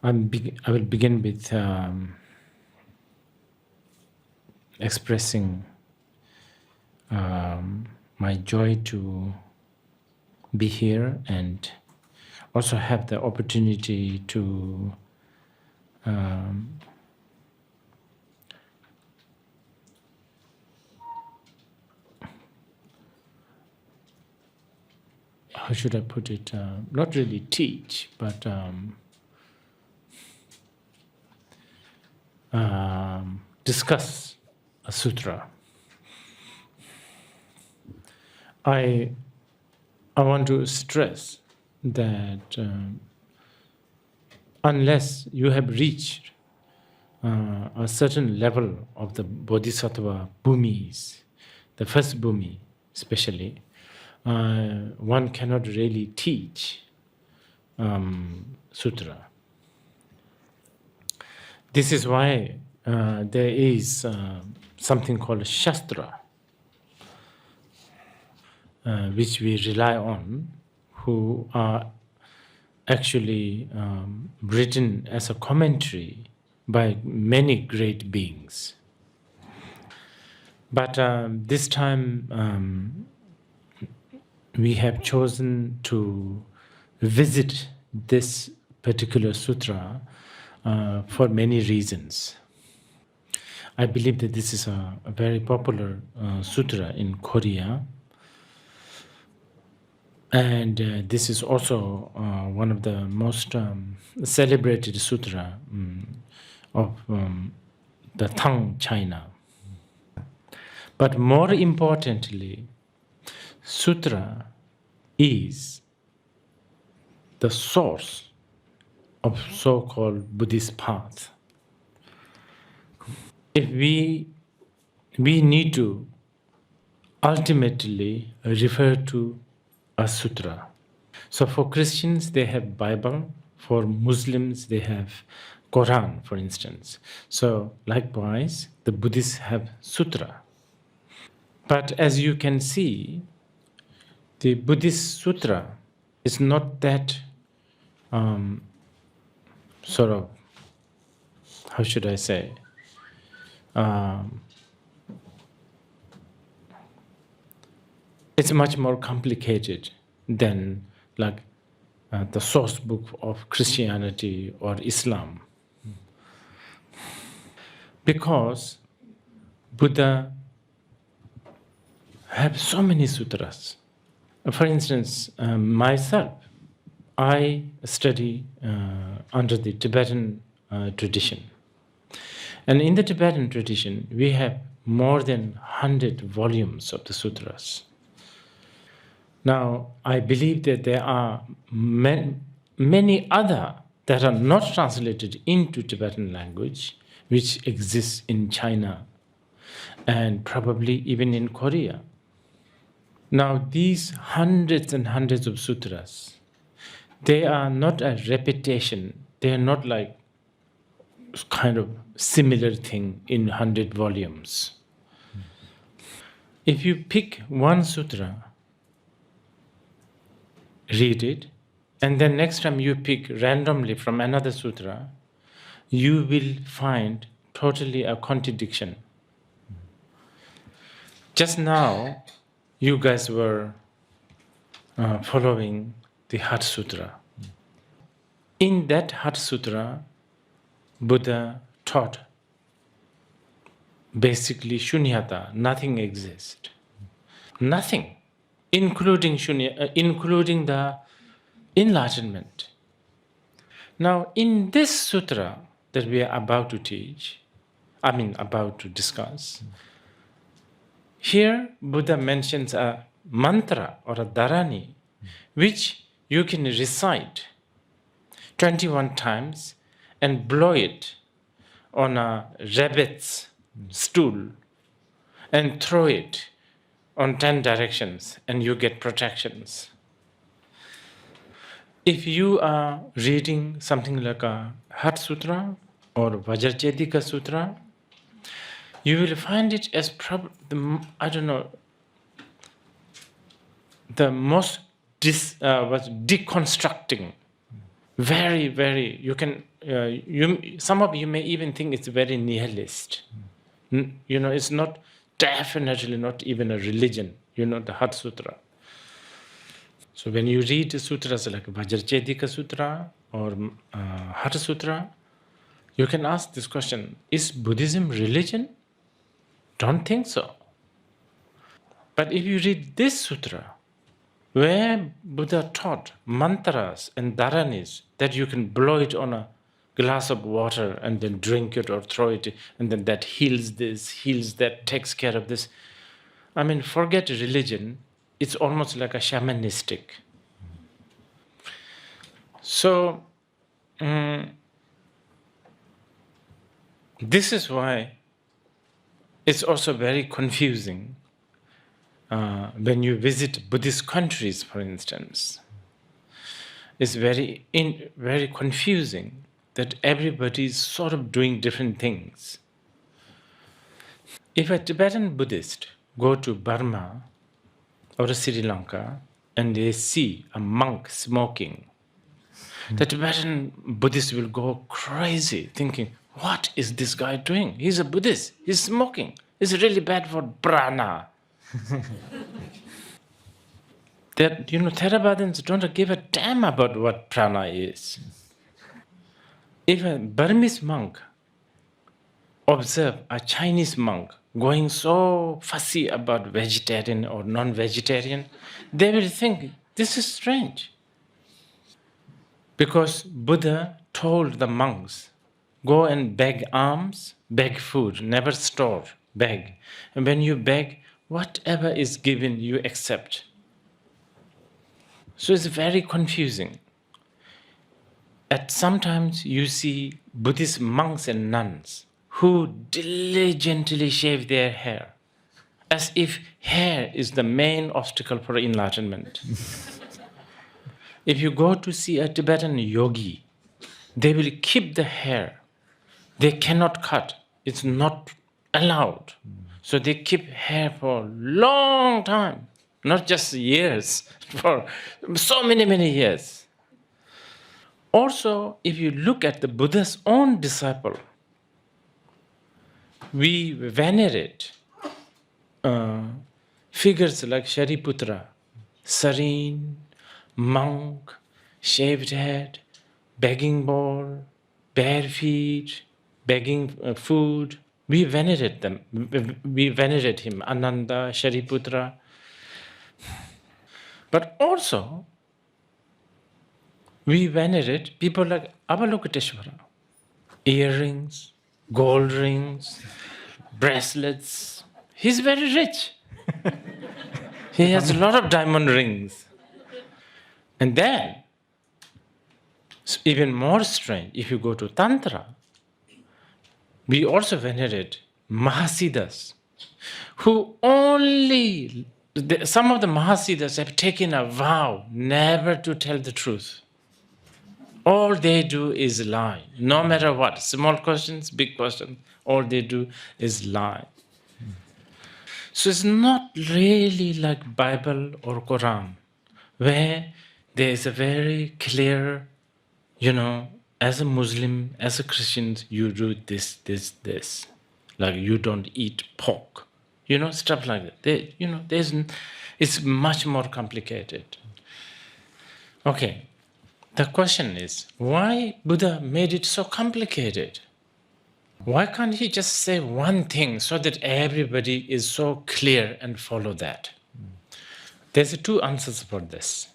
I will begin with expressing my joy to be here and also have the opportunity to how should I put it? Not really teach, but discuss a sutra. I want to stress that unless you have reached a certain level of the bodhisattva bhumis, the first bhumi especially, one cannot really teach sutra. This is why there is something called Shastra, which we rely on, who are actually written as a commentary by many great beings. But this time we have chosen to visit this particular sutra for many reasons. I believe that this is a very popular sutra in Korea. And this is also one of the most celebrated sutra of the Tang China. But more importantly, sutra is the source of so-called Buddhist path. If we need to ultimately refer to a sutra. So for Christians, they have Bible. For Muslims, they have Quran, for instance. So likewise, the Buddhists have sutra. But as you can see, the Buddhist sutra is not that sort of, how should I say, it's much more complicated than like the source book of Christianity or Islam. Because Buddha have so many sutras. For instance, myself, I study under the Tibetan tradition. And in the Tibetan tradition, we have more than 100 volumes of the sutras. Now, I believe that there are many other that are not translated into Tibetan language, which exists in China and probably even in Korea. Now, these hundreds and hundreds of sutras, they are not a repetition. They are not like kind of similar thing in 100 volumes. If you pick one sutra, read it, and then next time you pick randomly from another sutra, you will find totally a contradiction. Just now, you guys were following the Heart Sutra. In that Heart Sutra, Buddha taught basically shunyata, nothing exists. Nothing. Including the enlightenment. Now, in this sutra that we are about to discuss, here Buddha mentions a mantra or a dharani, which you can recite 21 times and blow it on a rabbit's stool and throw it on 10 directions and you get protections. If you are reading something like a Heart Sutra or Vajracchedika Sutra, you will find it as the most was deconstructing. Very, very. You can. Some of you may even think it's very nihilist. It's not, definitely not even a religion. The Heart Sutra. So when you read sutras like Vajracchedika Sutra or Heart Sutra, you can ask this question: is Buddhism religion? Don't think so. But if you read this sutra, where Buddha taught mantras and dharanis, that you can blow it on a glass of water and then drink it or throw it, and then that heals this, heals that, takes care of this. I mean, forget religion. It's almost like a shamanistic. So, this is why it's also very confusing when you visit Buddhist countries, for instance. It's very confusing that everybody is sort of doing different things. If a Tibetan Buddhist go to Burma or Sri Lanka and they see a monk smoking, the Tibetan Buddhist will go crazy thinking, what is this guy doing? He's a Buddhist, he's smoking. It's really bad for prana. That, Theravadins don't give a damn about what prana is. If a Burmese monk observe a Chinese monk going so fussy about vegetarian or non-vegetarian, they will think, this is strange. Because Buddha told the monks, go and beg alms, beg food, never store, beg. And when you beg, whatever is given, you accept. So it's very confusing. Sometimes you see Buddhist monks and nuns who diligently shave their hair, as if hair is the main obstacle for enlightenment. If you go to see a Tibetan yogi, they will keep the hair. They cannot cut. It's not allowed. So they keep hair for a long time, not just years, for so many, many years. Also, if you look at the Buddha's own disciple, we venerate figures like Shariputra, serene, monk, shaved head, begging bowl, bare feet, begging food. We venerate them. We venerate him, Ananda, Shariputra. But also, we venerate people like Avalokiteshvara. Earrings, gold rings, bracelets. He's very rich. He has a lot of diamond rings. And then, it's even more strange, if you go to Tantra, we also venerate Mahasiddhas, who some of the Mahasiddhas have taken a vow never to tell the truth. All they do is lie, no matter what. Small questions, big questions, all they do is lie. So it's not really like Bible or Quran, where there is a very clear, as a Muslim, as a Christian, you do this, this, this. Like you don't eat pork, stuff like that. It's much more complicated. Okay. The question is, why Buddha made it so complicated? Why can't he just say one thing so that everybody is so clear and follow that? There's two answers for this.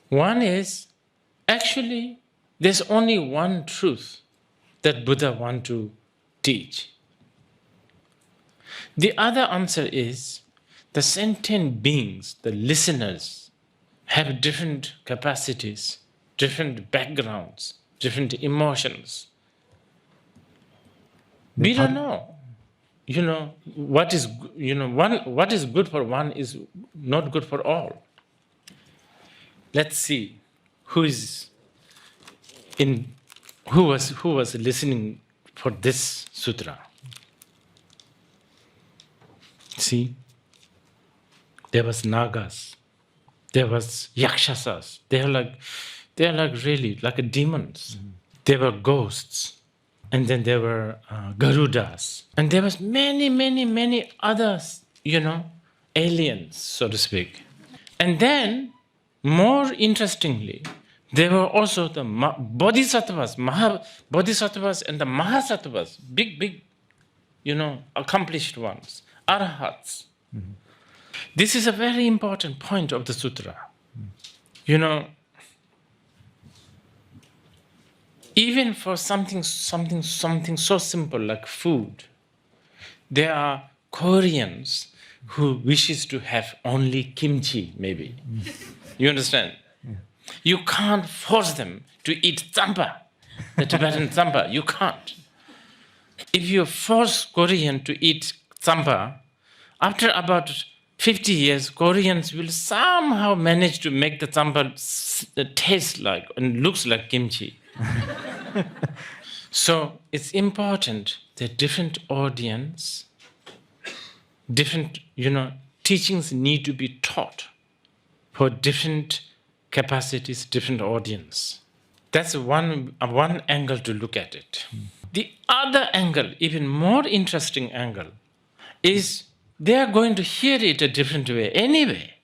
One is, actually, there's only one truth that Buddha wants to teach. The other answer is, the sentient beings, the listeners, have different capacities, different backgrounds, different emotions. We don't know. What is good for one is not good for all. Let's see who was listening for this sutra. See, there was Nagas. There was yakshasas. They are like really like demons. There were ghosts. And then there were garudas. And there was many others, aliens, so to speak. And then, more interestingly, there were also the bodhisattvas, bodhisattvas and the mahasattvas, big, accomplished ones, arhats. This is a very important point of the sutra. Even for something so simple like food, there are Koreans who wishes to have only kimchi, maybe. You understand? You can't force them to eat tsampa, the Tibetan tsampa. You can't. If you force Korean to eat tsampa, after about 50 years, Koreans will somehow manage to make the tsampa taste like and looks like kimchi. So it's important that different audience, different, teachings need to be taught for different capacities, different audience. That's one angle to look at it. The other angle, even more interesting angle, is they are going to hear it a different way anyway.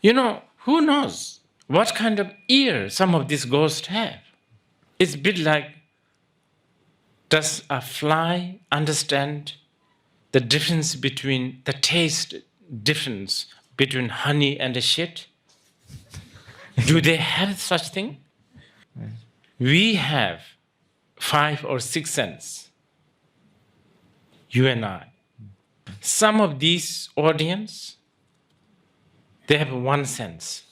Who knows what kind of ear some of these ghosts have? It's a bit like, does a fly understand the difference between, the taste difference between honey and a shit? Do they have such thing? We have 5 or 6 senses, you and I. Some of these audience, they have 1 sense.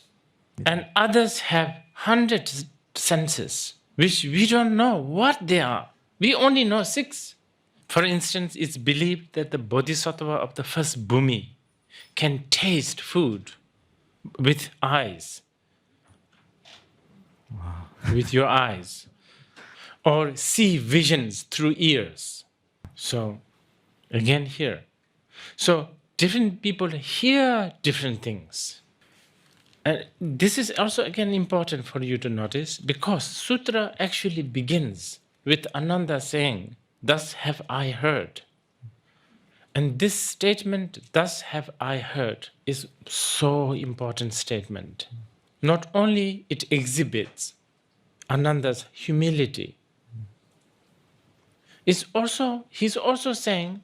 And others have 100 senses, which we don't know what they are. We only know 6. For instance, it's believed that the bodhisattva of the first bhumi can taste food with eyes. Wow. With your eyes. Or see visions through ears. So, again here. So, different people hear different things. And this is also again important for you to notice, because sutra actually begins with Ananda saying, "Thus have I heard." And this statement, "Thus have I heard," is so important statement. Not only it exhibits Ananda's humility, he's also saying,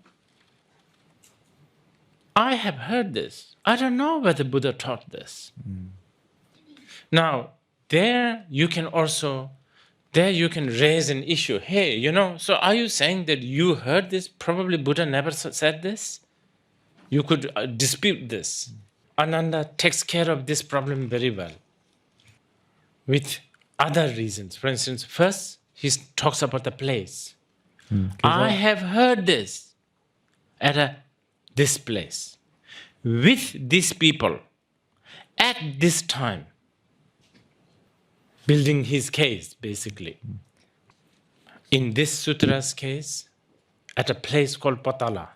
I have heard this. I don't know whether Buddha taught this. Now, there you can raise an issue. Hey, so are you saying that you heard this? Probably Buddha never said this? You could dispute this. Ananda takes care of this problem very well with other reasons. For instance, first, he talks about the place. I have heard this at this place, with these people, at this time. Building his case, basically. In this sutra's case, at a place called Patala.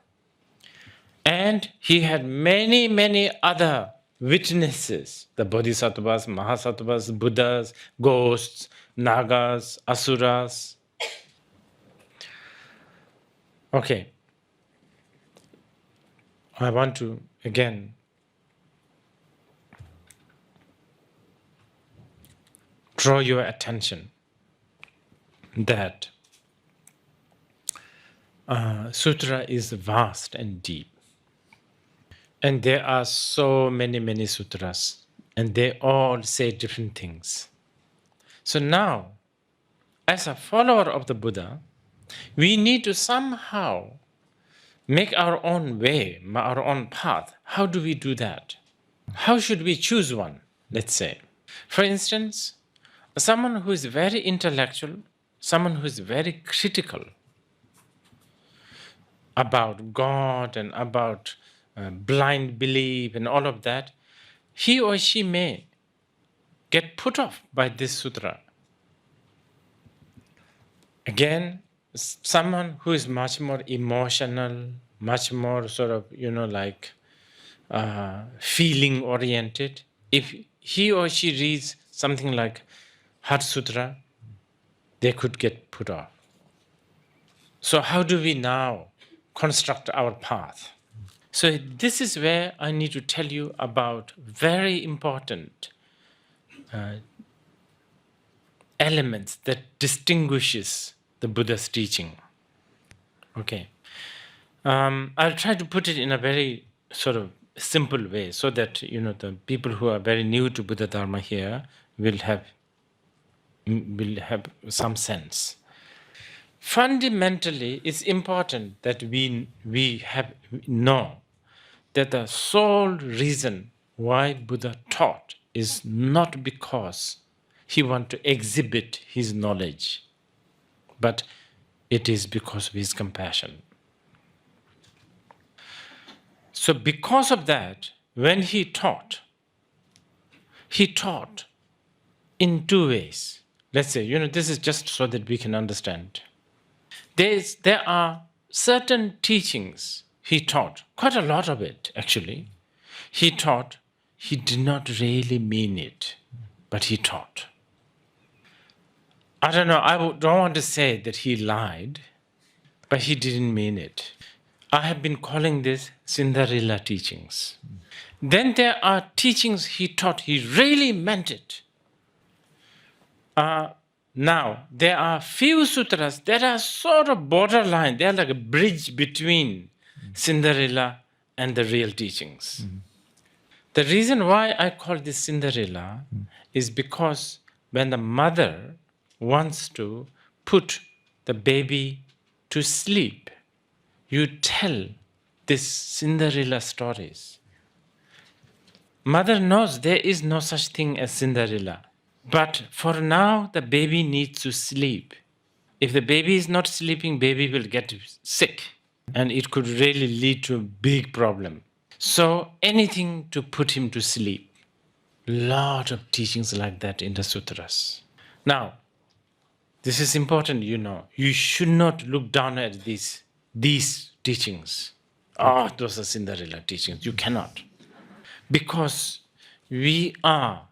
And he had many other witnesses, the bodhisattvas, mahasattvas, buddhas, ghosts, nagas, asuras. Okay. I want to, again, draw your attention that sutra is vast and deep. And there are so many sutras, and they all say different things. So now, as a follower of the Buddha, we need to somehow make our own way, our own path. How do we do that? How should we choose one, let's say? For instance, someone who is very intellectual, someone who is very critical about God and about blind belief and all of that, he or she may get put off by this sutra. Again, someone who is much more emotional, much more sort of, feeling oriented, If he or she reads something like Heart Sutra, they could get put off. So how do we now construct our path? So this is where I need to tell you about very important elements that distinguishes the Buddha's teaching. Okay. I'll try to put it in a very sort of simple way so that the people who are very new to Buddha Dharma here will have some sense. Fundamentally, it's important that we know that the sole reason why Buddha taught is not because he wanted to exhibit his knowledge, but it is because of his compassion. So because of that, when he taught in two ways. Let's say, this is just so that we can understand. There are certain teachings he taught, quite a lot of it actually. He taught, he did not really mean it, but he taught. I don't know, don't want to say that he lied, but he didn't mean it. I have been calling this Cinderella teachings. Then there are teachings he taught, he really meant it. Now, there are few sutras that are sort of borderline. They are like a bridge between Cinderella and the real teachings. The reason why I call this Cinderella is because when the mother wants to put the baby to sleep, you tell these Cinderella stories. Mother knows there is no such thing as Cinderella. But for now, the baby needs to sleep. If the baby is not sleeping, baby will get sick. And it could really lead to a big problem. So anything to put him to sleep. Lot of teachings like that in the sutras. Now, this is important, You should not look down at these teachings. Those are Cinderella teachings. You cannot. Because we will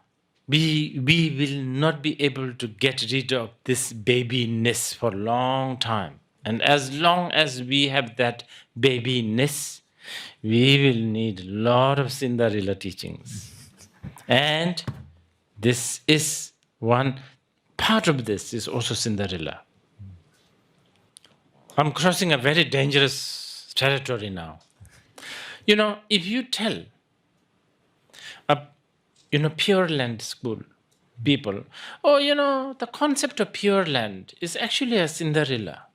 not be able to get rid of this babyness for a long time. And as long as we have that babyness, we will need a lot of Cinderella teachings. And this is one part of this is also Cinderella. I'm crossing a very dangerous territory now. If you tell Pure Land school people, the concept of Pure Land is actually a Cinderella.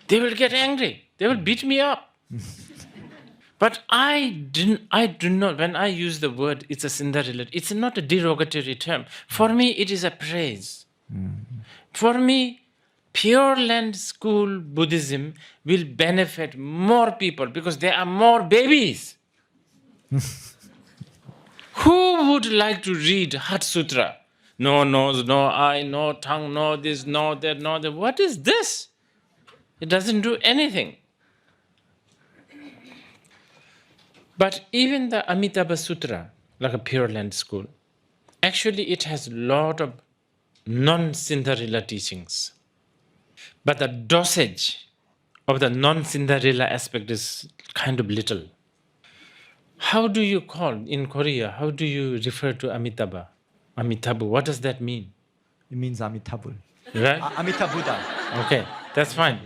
They will get angry. They will beat me up. But I do not, when I use the word, it's a Cinderella, it's not a derogatory term. For me, it is a praise. For me, Pure Land school Buddhism will benefit more people because there are more babies. Who would like to read Heart Sutra? No nose, no eye, no tongue, no this, no that, no that. What is this? It doesn't do anything. But even the Amitabha Sutra, like a Pure Land school, actually it has a lot of non-Cinderella teachings. But the dosage of the non-Cinderella aspect is kind of little. How do you call, in Korea, how do you refer to Amitabha? Amitabha, what does that mean? It means Amitabha. Right? Amitabha Buddha. Okay, that's fine.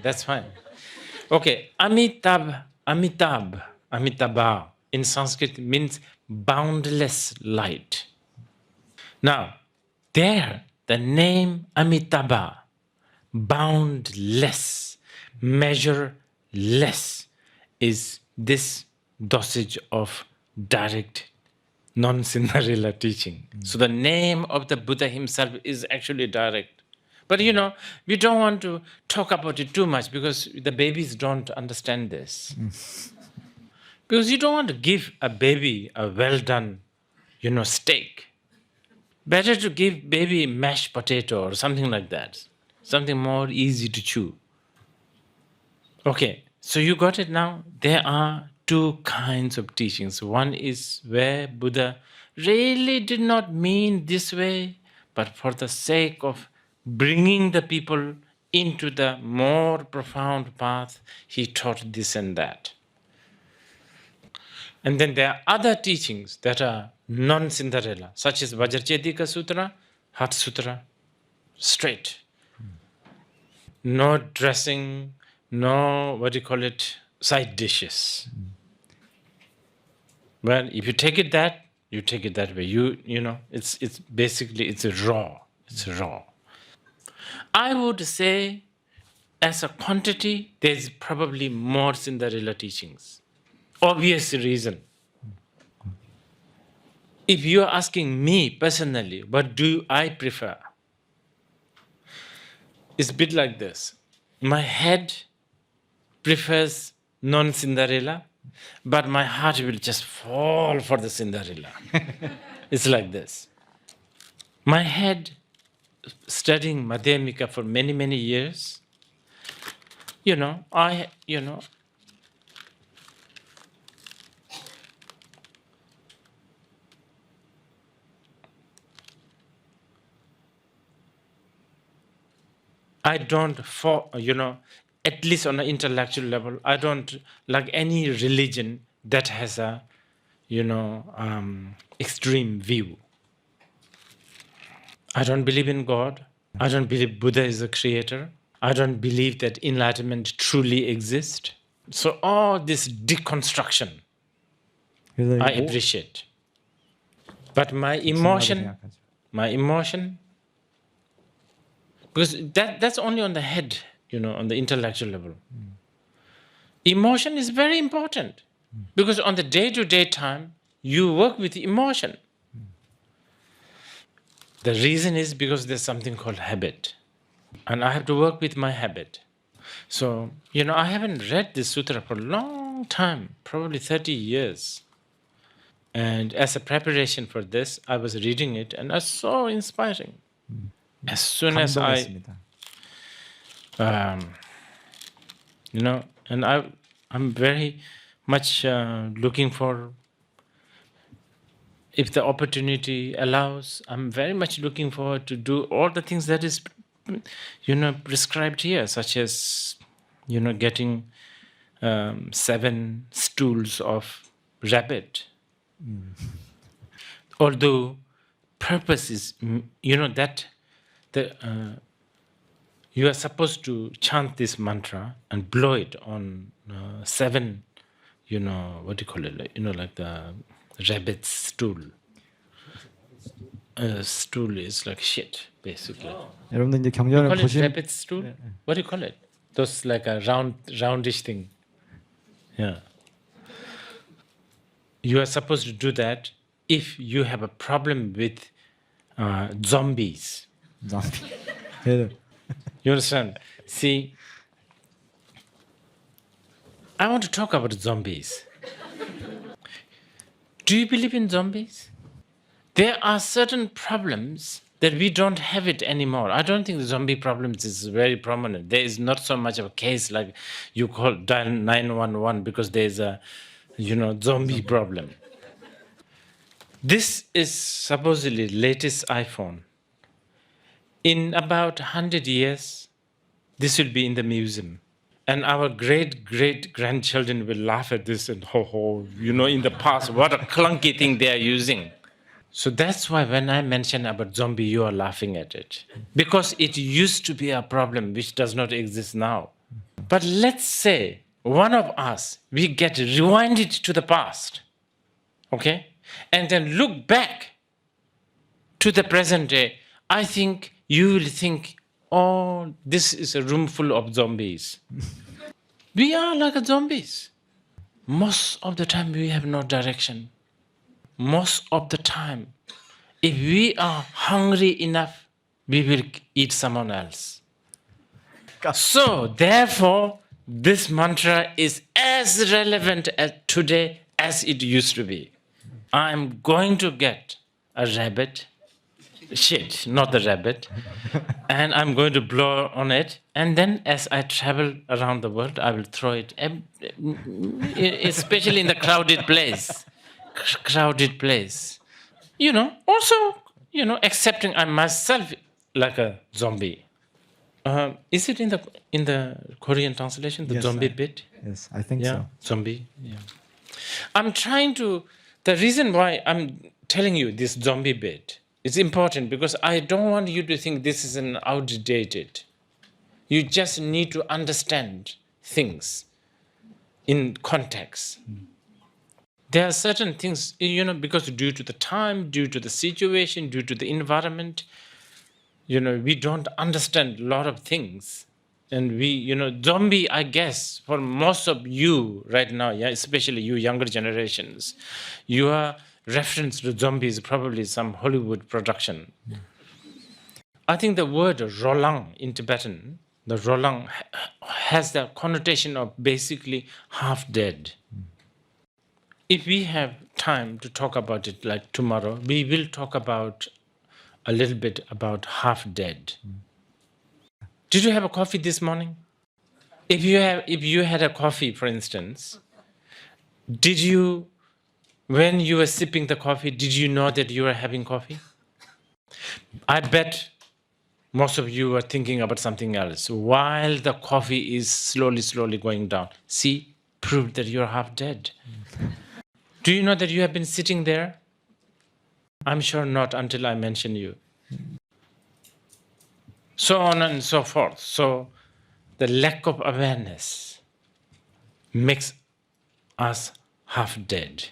Okay, Amitabha in Sanskrit means boundless light. Now, there, the name Amitabha, boundless, measureless, is this dosage of direct non-Cinderella teaching. So the name of the Buddha himself is actually direct. But we don't want to talk about it too much because the babies don't understand this. Because you don't want to give a baby a well-done, steak. Better to give baby mashed potato or something like that. Something more easy to chew. Okay, so you got it now? There are two kinds of teachings. One is where Buddha really did not mean this way, but for the sake of bringing the people into the more profound path, he taught this and that. And then there are other teachings that are non-Cinderella, such as Vajracchedika Sutra, Heart Sutra, straight. No dressing, no, side dishes. Well, if you take it that way. You know, it's basically, it's raw. It's raw. I would say, as a quantity, there's probably more Cinderella teachings. Obvious reason. If you're asking me personally, what do I prefer? It's a bit like this. My head prefers non-Cinderella, but my heart will just fall for the Cinderella. It's like this. My head, studying Madhyamika for many, many years, I don't, at least on an intellectual level, I don't like any religion that has a, extreme view. I don't believe in God. I don't believe Buddha is a creator. I don't believe that enlightenment truly exists. So all this deconstruction, I appreciate. But my emotion, because that's only on the head, on the intellectual level. Emotion is very important, because on the day-to-day time, you work with emotion. The reason is because there's something called habit. And I have to work with my habit. So, I haven't read this sutra for a long time, probably 30 years. And as a preparation for this, I was reading it, and it's so inspiring. As soon as and I'm very much looking for, if the opportunity allows, I'm very much looking forward to do all the things that is, prescribed here, such as, getting 7 stools of rabbit. Although purpose is, that you are supposed to chant this mantra and blow it on 7, like the rabbit's stool. Stool is like shit, basically. 여러분들 이제 You 경전을 call it 보시면 rabbit stool? What do you call it? Those like a roundish thing. Yeah. You are supposed to do that if you have a problem with zombies. 예. You understand? See, I want to talk about zombies. Do you believe in zombies? There are certain problems that we don't have it anymore. I don't think the zombie problems is very prominent. There is not so much of a case like you dial 911 because there's a, zombie problem. This is supposedly latest iPhone. In about 100 years, this will be in the museum. And our great-great-grandchildren will laugh at this and in the past, what a clunky thing they are using. So that's why when I mention about zombie, you are laughing at it. Because it used to be a problem which does not exist now. But let's say one of us, we get rewinded to the past, okay? And then look back to the present day. I think you will think, oh, this is a room full of zombies. We are like zombies. Most of the time we have no direction. Most of the time, if we are hungry enough, we will eat someone else. So, therefore, this mantra is as relevant today as it used to be. I'm going to get a rabbit shit, not the rabbit, and I'm going to blow on it. And then, as I travel around the world, I will throw it, especially in the crowded place. Crowded place. Also, accepting I myself like a zombie. Is it in the Korean translation, the Yes, zombie bit? Yes, I think Yeah, so. zombie. Yeah. I'm trying to. The reason why I'm telling you this zombie bit is important because I don't want you to think this is an outdated. You just need to understand things in context. There are certain things, because due to the time, due to the situation, due to the environment, we don't understand a lot of things. And zombie, I guess, for most of you right now, yeah, especially you younger generations, your reference to zombie is probably some Hollywood production. I think the word rolang in Tibetan, the rolang has the connotation of basically half dead. If we have time to talk about it like tomorrow, we will talk about a little bit about half dead. Did you have a coffee this morning? If you had a coffee, for instance, when you were sipping the coffee, did you know that you were having coffee? I bet most of you are thinking about something else while the coffee is slowly going down. See, proved that you're half dead. Do you know that you have been sitting there? I'm sure not until I mention you. So on and so forth. So the lack of awareness makes us half dead.